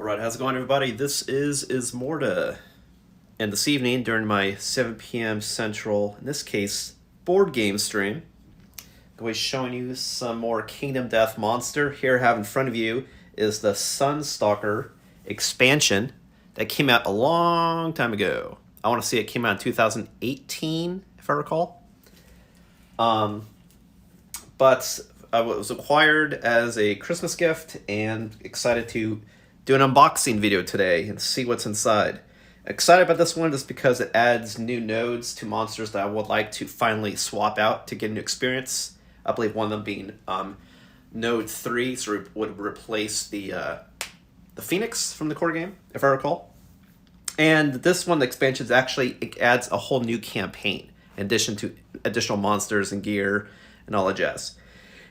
Alright, how's it going, everybody? This is Ismortah. And this evening, during my 7 p.m. Central, in this case, board game stream, I'm going to be showing you some more Kingdom Death Monster. Here I have in front of you is the Sunstalker expansion that came out a long time ago. I want to say it came out in 2018, if I recall. But I was acquired as a Christmas gift and excited to do an unboxing video today and see what's inside. Excited about this one just because it adds new nodes to monsters that I would like to finally swap out to get a new experience. I believe one of them being node 3, so it would replace the Phoenix from the core game, if I recall. And this one, the expansion, it adds a whole new campaign in addition to additional monsters and gear and all that jazz.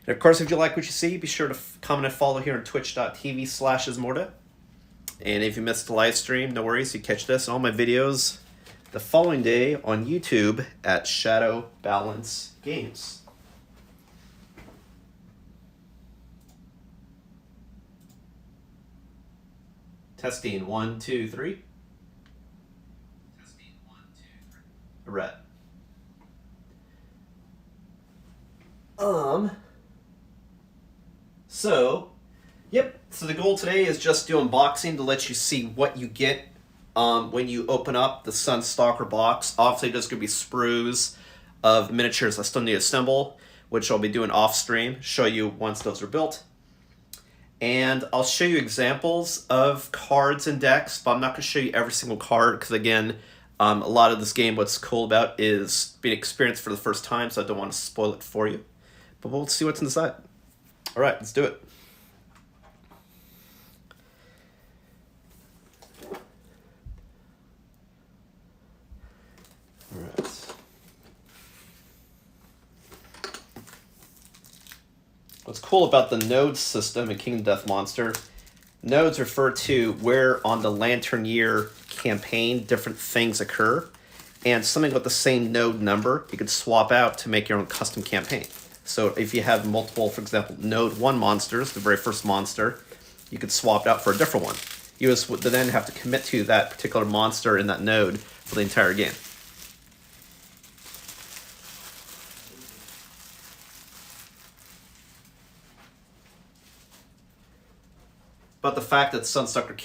And of course, if you like what you see, be sure to comment and follow here on twitch.tv/Ismortah. And if you missed the live stream, no worries, you catch this and all my videos the following day on YouTube at Shadow Balance Games. Testing 1, 2, 3. Testing 1, 2, 3. Red. So the goal today is just do unboxing to let you see what you get when you open up the Sunstalker box. Obviously, there's going to be sprues of miniatures I still need to assemble, which I'll be doing off stream, show you once those are built. And I'll show you examples of cards and decks, but I'm not going to show you every single card because, again, a lot of this game, what's cool about is being experienced for the first time, so I don't want to spoil it for you. But we'll see what's inside. All right, let's do it. All right. What's cool about the node system in Kingdom Death Monster, nodes refer to where on the Lantern Year campaign different things occur, and something with the same node number you could swap out to make your own custom campaign. So if you have multiple, for example, node 1 monsters, the very first monster, you could swap it out for a different one. You just would then have to commit to that particular monster in that node for the entire game. But the fact that Sunstalker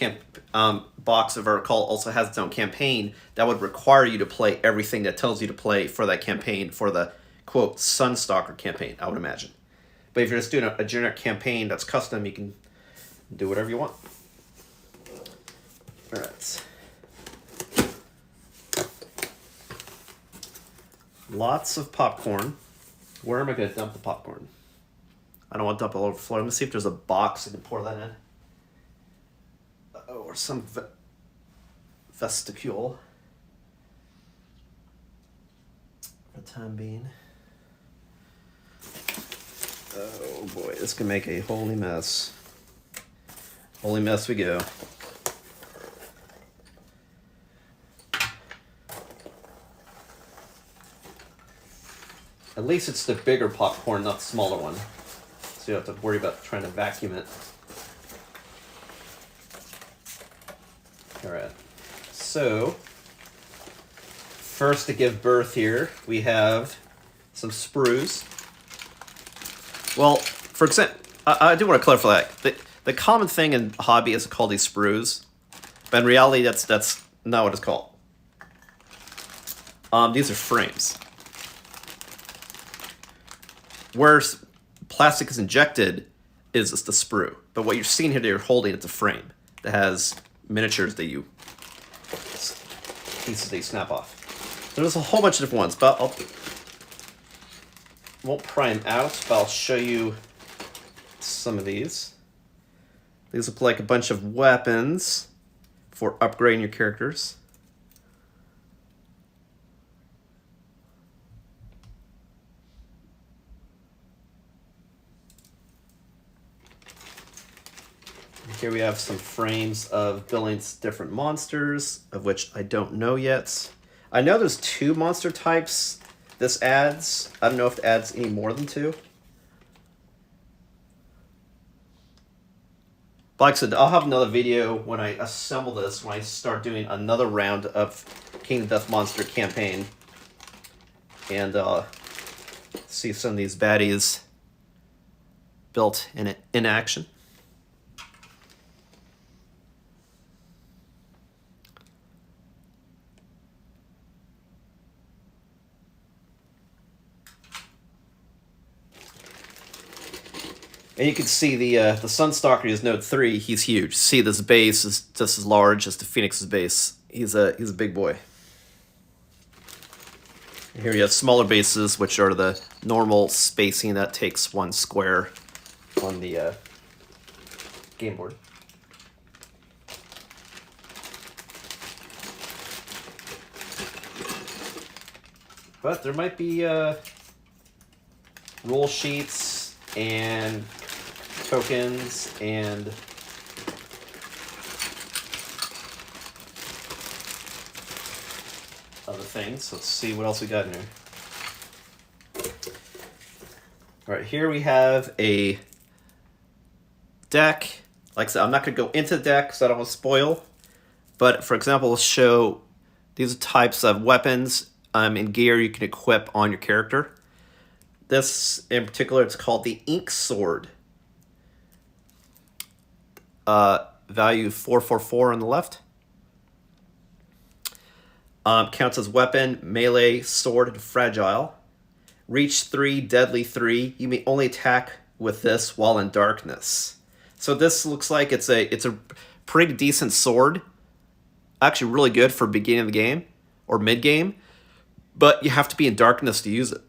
box, if I recall, also has its own campaign, that would require you to play everything that tells you to play for that campaign, for the, quote, Sunstalker campaign, I would imagine. But if you're just doing a generic campaign that's custom, you can do whatever you want. All right. Lots of popcorn. Where am I going to dump the popcorn? I don't want to dump it all over the floor. Let me see if there's a box I can pour that in. Or some vestibule for the time being. Oh boy, this can make a holy mess. Holy mess we go. At least it's the bigger popcorn, not the smaller one. So you don't have to worry about trying to vacuum it. Alright, so first to give birth here, we have some sprues. Well, for example, I do want to clarify that. The common thing in hobby is to call these sprues, but in reality, that's not what it's called. These are frames. Where plastic is injected is the sprue, but what you're seeing here that you're holding, it's a frame that has miniatures that pieces that you snap off. There's a whole bunch of different ones, but won't pry them out, but I'll show you some of these. These look like a bunch of weapons for upgrading your characters. Here we have some frames of building different monsters, of which I don't know yet. I know there's 2 monster types this adds. I don't know if it adds any more than 2. But like I said, I'll have another video when I assemble this, when I start doing another round of King of Death Monster campaign. And see some of these baddies built in action. And you can see the Sunstalker is Node 3. He's huge. See, this base is just as large as the Phoenix's base. He's a big boy. Here you have smaller bases, which are the normal spacing that takes 1 square on the game board. But there might be rule sheets and tokens and other things. Let's see what else we got in here. All right, here we have a deck. Like I said, I'm not going to go into the deck because I don't want to spoil. But for example, let's show these are types of weapons and gear you can equip on your character. This in particular, it's called the Ink Sword. Value 444 on the left. Counts as weapon, melee, sword, and fragile. Reach 3, deadly 3. You may only attack with this while in darkness. So this looks like it's a pretty decent sword. Actually really good for beginning of the game or mid-game. But you have to be in darkness to use it.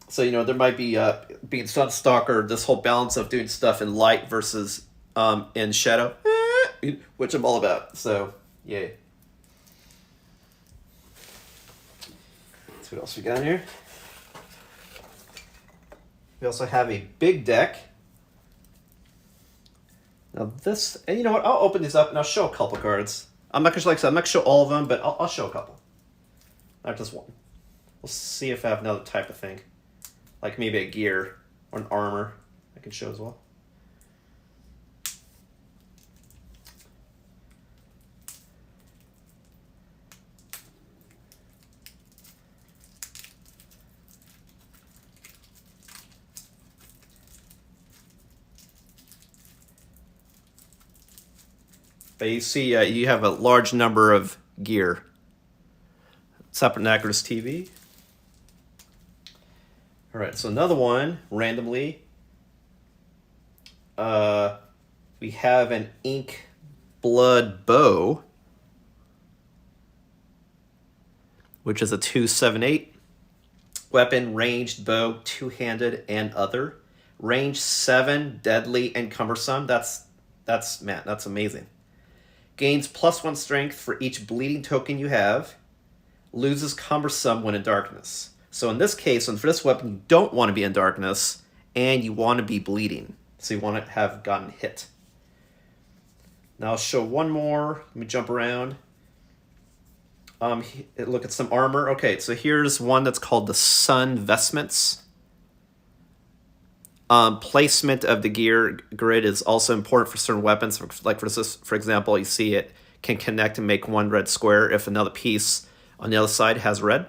So, you know, there might be, being Sunstalker, this whole balance of doing stuff in light versus in shadow, which I'm all about. So, yay. Let's see what else we got in here. We also have a big deck. Now this, and you know what, I'll open these up and I'll show a couple cards. I'm not gonna, like I said, I'm not gonna show all of them, but I'll show a couple. Not just one. We'll see if I have another type of thing. Like maybe a gear or an armor I can show as well. But you see, you have a large number of gear. Separate Nacris TV. All right, so another one, randomly. We have an Ink Blood Bow, which is a 278. Weapon, ranged bow, two-handed and other. Range 7, deadly and cumbersome. That's amazing. Gains +1 strength for each bleeding token you have. Loses cumbersome when in darkness. So in this case, and for this weapon, you don't want to be in darkness, and you want to be bleeding. So you want to have gotten hit. Now I'll show one more. Let me jump around. Look at some armor. Okay, so here's one that's called the Sun Vestments. Placement of the gear grid is also important for certain weapons. Like for example, you see it can connect and make 1 red square if another piece on the other side has red.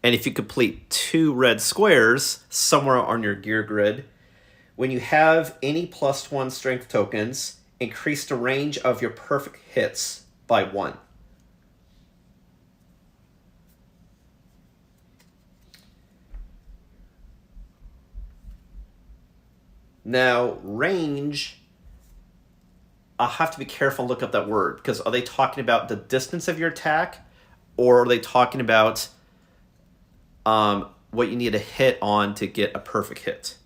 And if you complete 2 red squares somewhere on your gear grid, when you have any +1 strength tokens, increase the range of your perfect hits by 1. Now, range, I'll have to be careful and look up that word, because are they talking about the distance of your attack, or are they talking about what you need to hit on to get a perfect hit?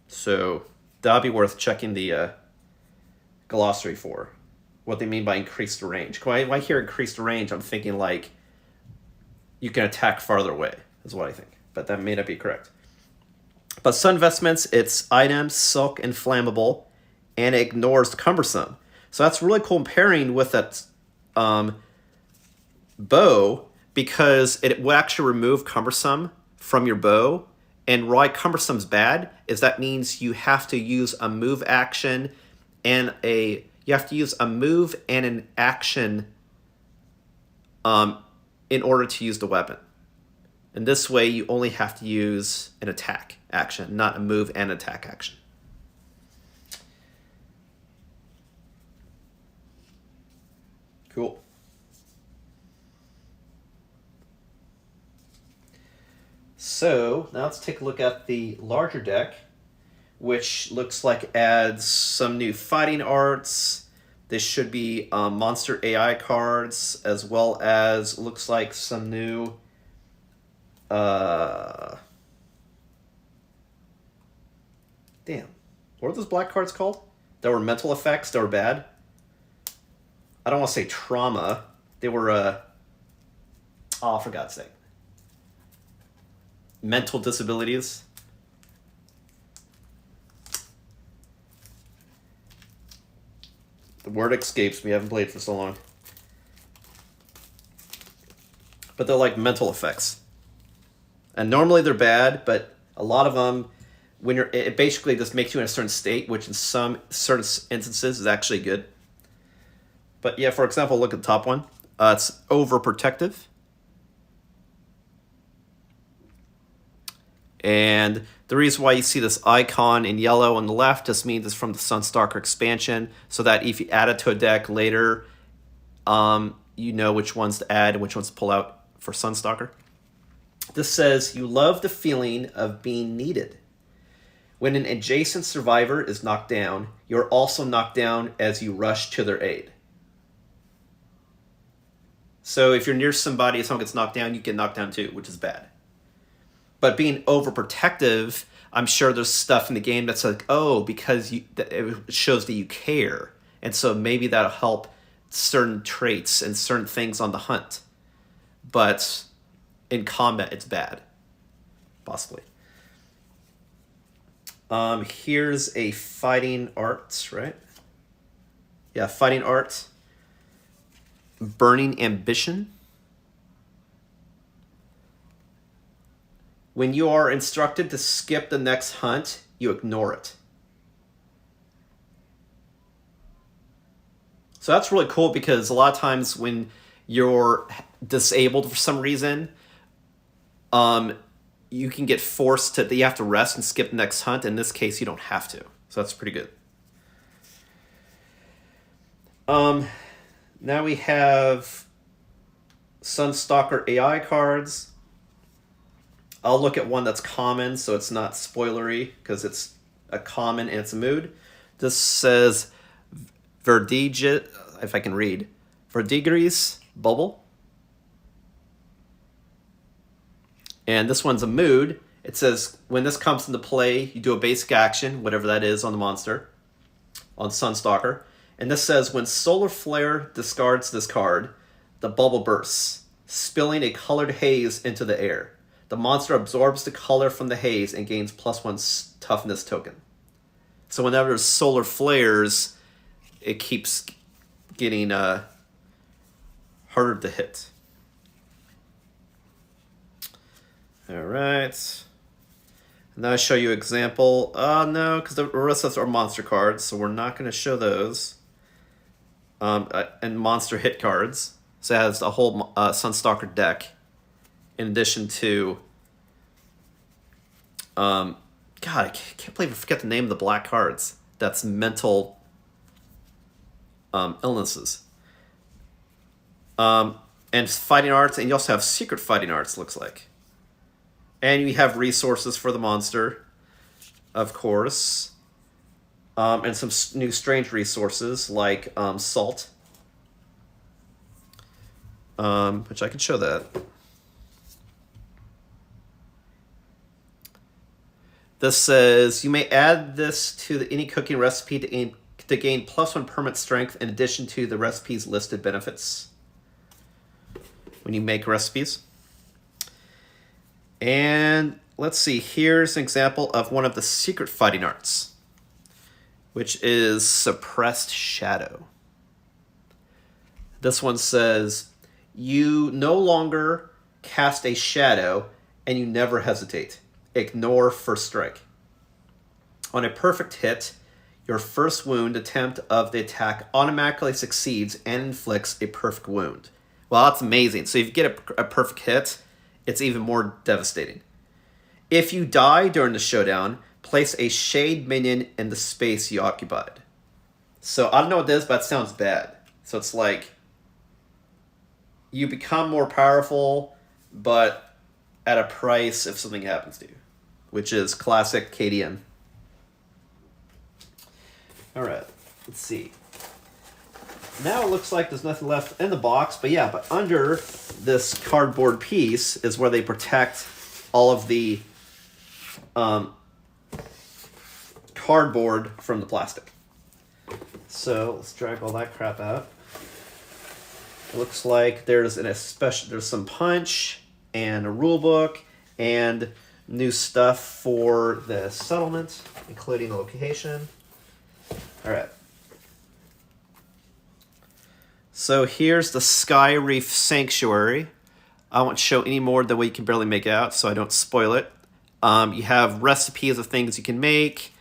So that'll be worth checking the glossary for, what they mean by increased range. When I hear increased range, I'm thinking like you can attack farther away, is what I think, but that may not be correct. But Sun Vestments, it's items, silk, and flammable, and it ignores cumbersome. So that's really cool pairing with that bow, because it will actually remove cumbersome from your bow, And why cumbersome's bad is that means you have to use a move action and an action in order to use the weapon. And this way you only have to use an attack action, not a move and attack action. Cool. So now let's take a look at the larger deck, which looks like adds some new fighting arts. This should be monster AI cards, as well as looks like some new damn. What are those black cards called? That were mental effects, that were bad? I don't want to say trauma. They were oh, for God's sake. Mental disabilities. The word escapes me. I haven't played for so long. But they're like mental effects. And normally they're bad, but a lot of them, it basically just makes you in a certain state, which in some certain instances is actually good. But yeah, for example, look at the top one. It's overprotective. And the reason why you see this icon in yellow on the left just means it's from the Sunstalker expansion, so that if you add it to a deck later, you know which ones to add and which ones to pull out for Sunstalker. This says, you love the feeling of being needed. When an adjacent survivor is knocked down, you're also knocked down as you rush to their aid. So if you're near somebody, if someone gets knocked down, you get knocked down too, which is bad. But being overprotective, I'm sure there's stuff in the game that's like, oh, because it shows that you care. And so maybe that'll help certain traits and certain things on the hunt. But in combat, it's bad. Possibly. Here's a fighting art, right? Yeah, fighting art. Burning ambition. When you are instructed to skip the next hunt, you ignore it. So that's really cool because a lot of times when you're disabled for some reason, you can get forced to, you have to rest and skip the next hunt. In this case, you don't have to. So that's pretty good. Now we have Sunstalker AI cards. I'll look at one that's common, so it's not spoilery, because it's a common and it's a mood. This says if I can read, Verdigris Bubble. And this one's a mood. It says, when this comes into play, you do a basic action, whatever that is on the monster, on Sunstalker. And this says, when Solar Flare discards this card, the bubble bursts, spilling a colored haze into the air. The monster absorbs the color from the haze and gains +1 toughness token. So whenever there's solar flares, it keeps getting harder to hit. All right. Now I show you an example. No, because the rest of us are monster cards, so we're not going to show those. And monster hit cards. So it has the whole Sunstalker deck. In addition to, God, I can't believe I forget the name of the black cards. That's mental illnesses. And fighting arts, and you also have secret fighting arts, looks like. And you have resources for the monster, of course. And some new strange resources, like salt. Which I can show that. This says, you may add this to any cooking recipe to gain +1 permanent strength in addition to the recipe's listed benefits when you make recipes. And let's see, here's an example of one of the secret fighting arts, which is Suppressed Shadow. This one says, you no longer cast a shadow and you never hesitate. ignore first strike. On a perfect hit, your first wound attempt of the attack automatically succeeds and inflicts a perfect wound. Well, that's amazing. So if you get a perfect hit, it's even more devastating. If you die during the showdown, place a shade minion in the space you occupied. So I don't know what this is, but it sounds bad. So it's like you become more powerful, but at a price if something happens to you, which is classic KDM. All right, let's see. Now it looks like there's nothing left in the box, but under this cardboard piece is where they protect all of the cardboard from the plastic. So let's drag all that crap out. It looks like there's some punch and a rule book and new stuff for the settlement, including the location. All right. So here's the Sky Reef Sanctuary. I won't show any more than what you can barely make out, so I don't spoil it. You have recipes of things you can make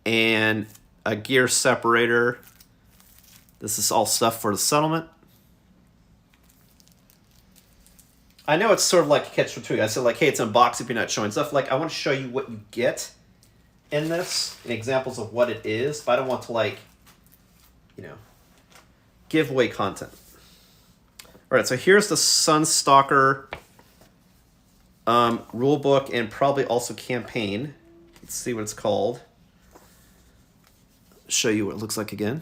and a gear separator. This is all stuff for the settlement. I know it's sort of like a catch-22. I said, like, hey, it's an unboxing if you're not showing stuff. Like, I want to show you what you get in this and examples of what it is, but I don't want to, like, you know, give away content. All right, so here's the Sunstalker rule book and probably also campaign. Let's see what it's called. Show you what it looks like again.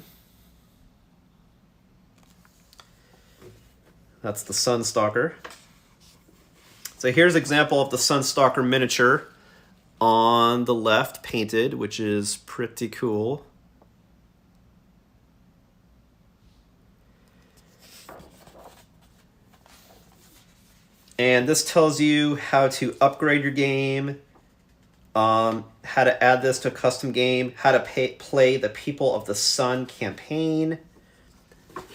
That's the Sunstalker. So here's an example of the Sunstalker miniature on the left, painted, which is pretty cool. And this tells you how to upgrade your game, how to add this to a custom game, how to play the People of the Sun campaign.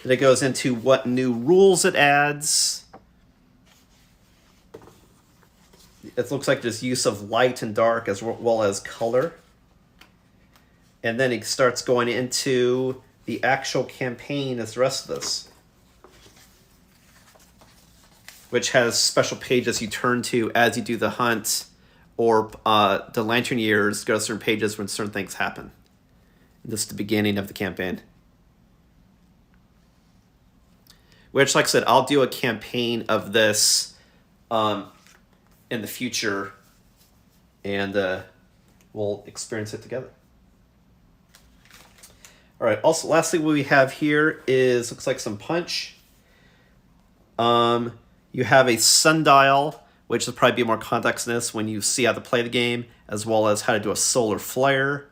And it goes into what new rules it adds. It looks like there's use of light and dark as well as color. And then it starts going into the actual campaign as the rest of this, which has special pages you turn to as you do the hunt, or the Lantern Years go to certain pages when certain things happen. This is the beginning of the campaign. Which, like I said, I'll do a campaign of this in the future, and we'll experience it together. All right, also, lastly, what we have here is, looks like some punch. You have a sundial, which will probably be more context in this when you see how to play the game, as well as how to do a solar flare.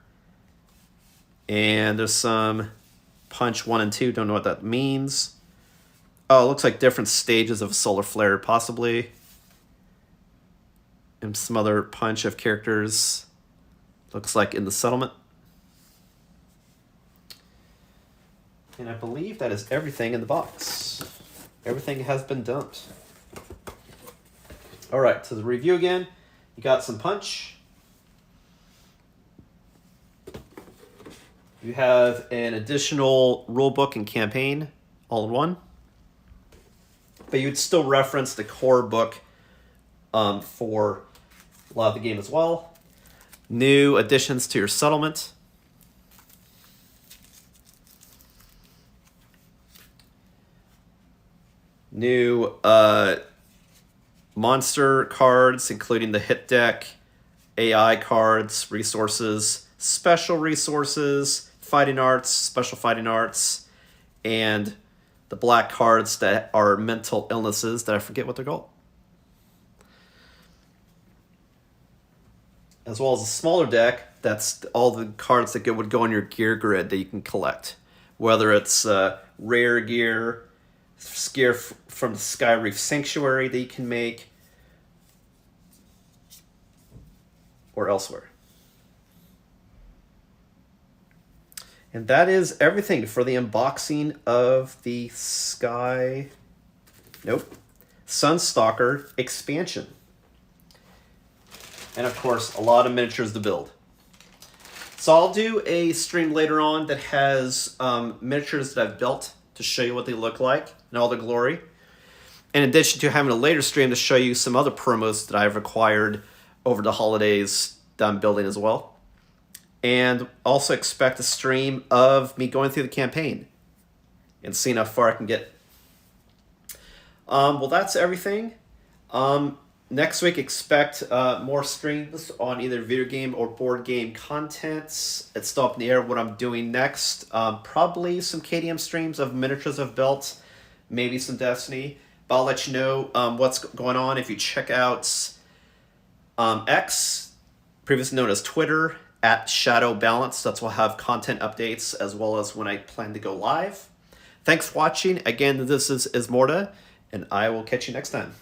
And there's some punch 1 and 2, don't know what that means. Oh, it looks like different stages of a solar flare, possibly. And some other punch of characters, looks like in the settlement. And I believe that is everything in the box. Everything has been dumped. All right, so the review again. You got some punch. You have an additional rulebook and campaign all in one. But you'd still reference the core book for a lot of the game as well. New additions to your settlement. New monster cards, including the hit deck, AI cards, resources, special resources, fighting arts, special fighting arts, and the black cards that are mental illnesses that I forget what they're called. As well as a smaller deck, that's all the cards that would go on your gear grid that you can collect. Whether it's rare gear, gear from the Sky Reef Sanctuary that you can make, or elsewhere. And that is everything for the unboxing of the Sunstalker expansion. And of course, a lot of miniatures to build. So I'll do a stream later on that has miniatures that I've built to show you what they look like in all their glory. In addition to having a later stream to show you some other promos that I've acquired over the holidays that I'm building as well. And also expect a stream of me going through the campaign and seeing how far I can get. Well, that's everything. Next week, expect more streams on either video game or board game contents. It's still up in the air what I'm doing next. Probably some KDM streams of miniatures I've built, maybe some Destiny. But I'll let you know what's going on if you check out X, previously known as Twitter, at Shadow Balance. That's where I'll have content updates as well as when I plan to go live. Thanks for watching. Again, this is Ismortah, and I will catch you next time.